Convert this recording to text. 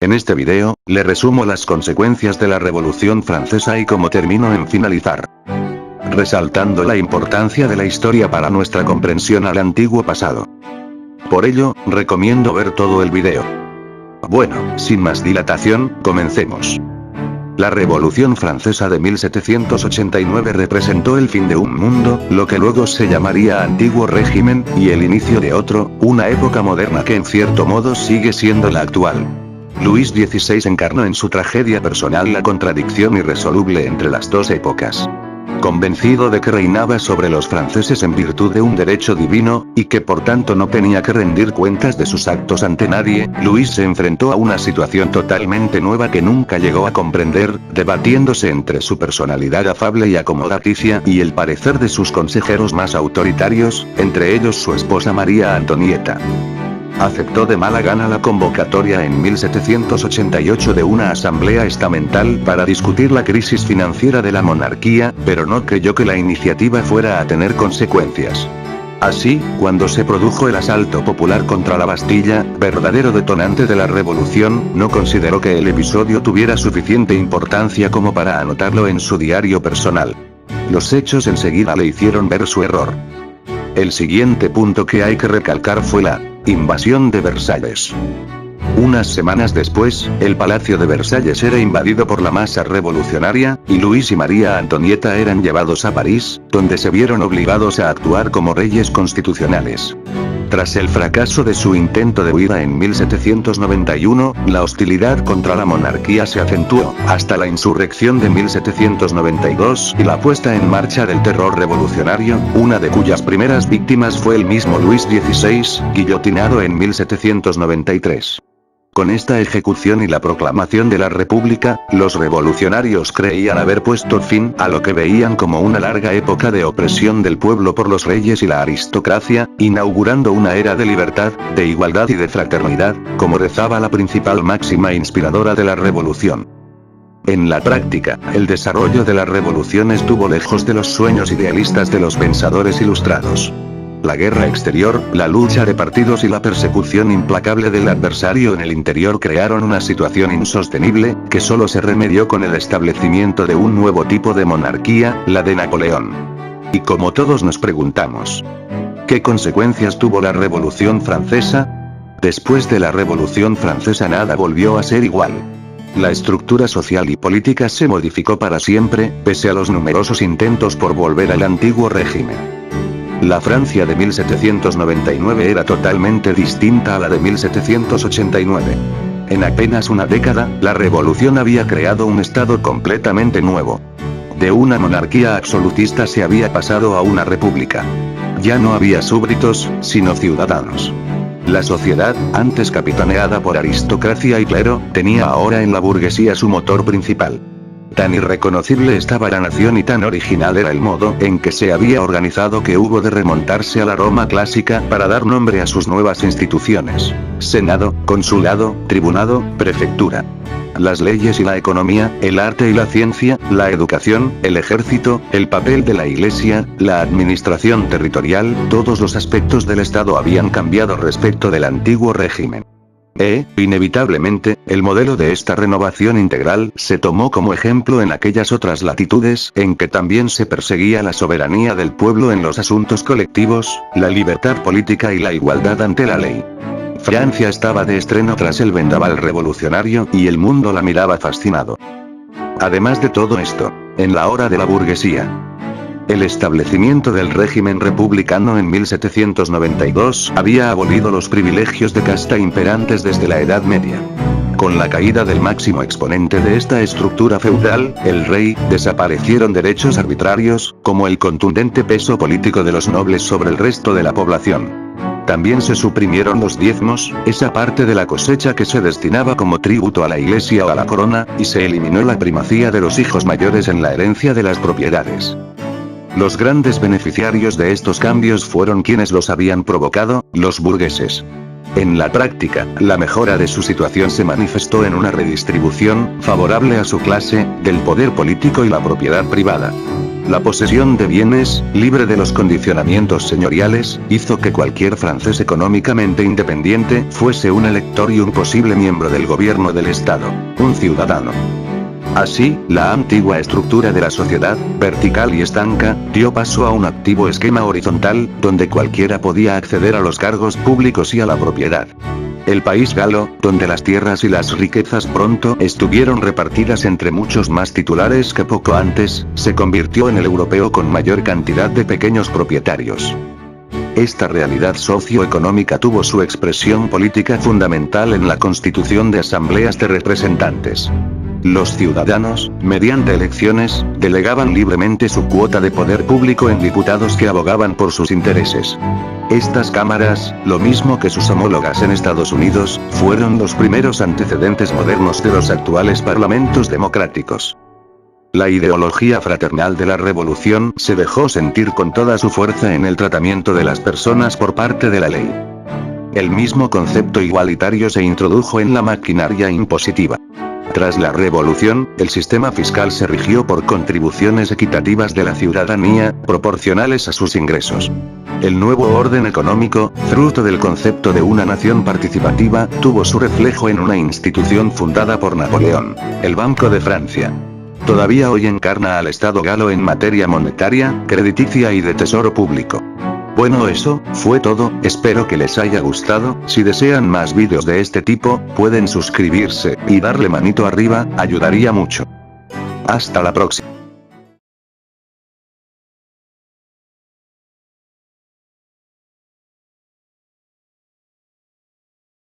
En este video, le resumo las consecuencias de la Revolución Francesa y cómo termino en finalizar. Resaltando la importancia de la historia para nuestra comprensión al antiguo pasado. Por ello, recomiendo ver todo el video. Bueno, sin más dilatación, comencemos. La Revolución Francesa de 1789 representó el fin de un mundo, lo que luego se llamaría Antiguo Régimen, y el inicio de otro, una época moderna que en cierto modo sigue siendo la actual. Luis XVI encarnó en su tragedia personal la contradicción irresoluble entre las dos épocas. Convencido de que reinaba sobre los franceses en virtud de un derecho divino, y que por tanto no tenía que rendir cuentas de sus actos ante nadie, Luis se enfrentó a una situación totalmente nueva que nunca llegó a comprender, debatiéndose entre su personalidad afable y acomodaticia y el parecer de sus consejeros más autoritarios, entre ellos su esposa María Antonieta. Aceptó de mala gana la convocatoria en 1788 de una asamblea estamental para discutir la crisis financiera de la monarquía, pero no creyó que la iniciativa fuera a tener consecuencias. Así, cuando se produjo el asalto popular contra la Bastilla, verdadero detonante de la revolución, no consideró que el episodio tuviera suficiente importancia como para anotarlo en su diario personal. Los hechos enseguida le hicieron ver su error. El siguiente punto que hay que recalcar fue la invasión de Versalles. Unas semanas después, el Palacio de Versalles era invadido por la masa revolucionaria, y Luis y María Antonieta eran llevados a París, donde se vieron obligados a actuar como reyes constitucionales. Tras el fracaso de su intento de huida en 1791, la hostilidad contra la monarquía se acentuó, hasta la insurrección de 1792 y la puesta en marcha del terror revolucionario, una de cuyas primeras víctimas fue el mismo Luis XVI, guillotinado en 1793. Con esta ejecución y la proclamación de la República, los revolucionarios creían haber puesto fin a lo que veían como una larga época de opresión del pueblo por los reyes y la aristocracia, inaugurando una era de libertad, de igualdad y de fraternidad, como rezaba la principal máxima inspiradora de la revolución. En la práctica, el desarrollo de la revolución estuvo lejos de los sueños idealistas de los pensadores ilustrados. La guerra exterior, la lucha de partidos y la persecución implacable del adversario en el interior crearon una situación insostenible, que solo se remedió con el establecimiento de un nuevo tipo de monarquía, la de Napoleón. Y como todos nos preguntamos, ¿qué consecuencias tuvo la Revolución Francesa? Después de la Revolución Francesa nada volvió a ser igual. La estructura social y política se modificó para siempre, pese a los numerosos intentos por volver al antiguo régimen. La Francia de 1799 era totalmente distinta a la de 1789. En apenas una década, la revolución había creado un estado completamente nuevo. De una monarquía absolutista se había pasado a una república. Ya no había súbditos, sino ciudadanos. La sociedad, antes capitaneada por aristocracia y clero, tenía ahora en la burguesía su motor principal. Tan irreconocible estaba la nación y tan original era el modo en que se había organizado que hubo de remontarse a la Roma clásica para dar nombre a sus nuevas instituciones: Senado, Consulado, Tribunado, Prefectura. Las leyes y la economía, el arte y la ciencia, la educación, el ejército, el papel de la Iglesia, la administración territorial, todos los aspectos del Estado habían cambiado respecto del antiguo régimen. Inevitablemente, el modelo de esta renovación integral se tomó como ejemplo en aquellas otras latitudes en que también se perseguía la soberanía del pueblo en los asuntos colectivos, la libertad política y la igualdad ante la ley. Francia estaba de estreno tras el vendaval revolucionario y el mundo la miraba fascinado. Además de todo esto, en la hora de la burguesía, el establecimiento del régimen republicano en 1792 había abolido los privilegios de casta imperantes desde la Edad Media. Con la caída del máximo exponente de esta estructura feudal, el rey, desaparecieron derechos arbitrarios, como el contundente peso político de los nobles sobre el resto de la población. También se suprimieron los diezmos, esa parte de la cosecha que se destinaba como tributo a la Iglesia o a la corona, y se eliminó la primacía de los hijos mayores en la herencia de las propiedades. Los grandes beneficiarios de estos cambios fueron quienes los habían provocado, los burgueses. En la práctica, la mejora de su situación se manifestó en una redistribución, favorable a su clase, del poder político y la propiedad privada. La posesión de bienes, libre de los condicionamientos señoriales, hizo que cualquier francés económicamente independiente fuese un elector y un posible miembro del gobierno del Estado, un ciudadano. Así, la antigua estructura de la sociedad, vertical y estanca, dio paso a un activo esquema horizontal, donde cualquiera podía acceder a los cargos públicos y a la propiedad. El país galo, donde las tierras y las riquezas pronto estuvieron repartidas entre muchos más titulares que poco antes, se convirtió en el europeo con mayor cantidad de pequeños propietarios. Esta realidad socioeconómica tuvo su expresión política fundamental en la constitución de asambleas de representantes. Los ciudadanos, mediante elecciones, delegaban libremente su cuota de poder público en diputados que abogaban por sus intereses. Estas cámaras, lo mismo que sus homólogas en Estados Unidos, fueron los primeros antecedentes modernos de los actuales parlamentos democráticos. La ideología fraternal de la revolución se dejó sentir con toda su fuerza en el tratamiento de las personas por parte de la ley. El mismo concepto igualitario se introdujo en la maquinaria impositiva. Tras la revolución, el sistema fiscal se rigió por contribuciones equitativas de la ciudadanía, proporcionales a sus ingresos. El nuevo orden económico, fruto del concepto de una nación participativa, tuvo su reflejo en una institución fundada por Napoleón, el Banco de Francia. Todavía hoy encarna al Estado galo en materia monetaria, crediticia y de tesoro público. Bueno, eso fue todo, espero que les haya gustado. Si desean más vídeos de este tipo, pueden suscribirse y darle manito arriba, ayudaría mucho. Hasta la próxima.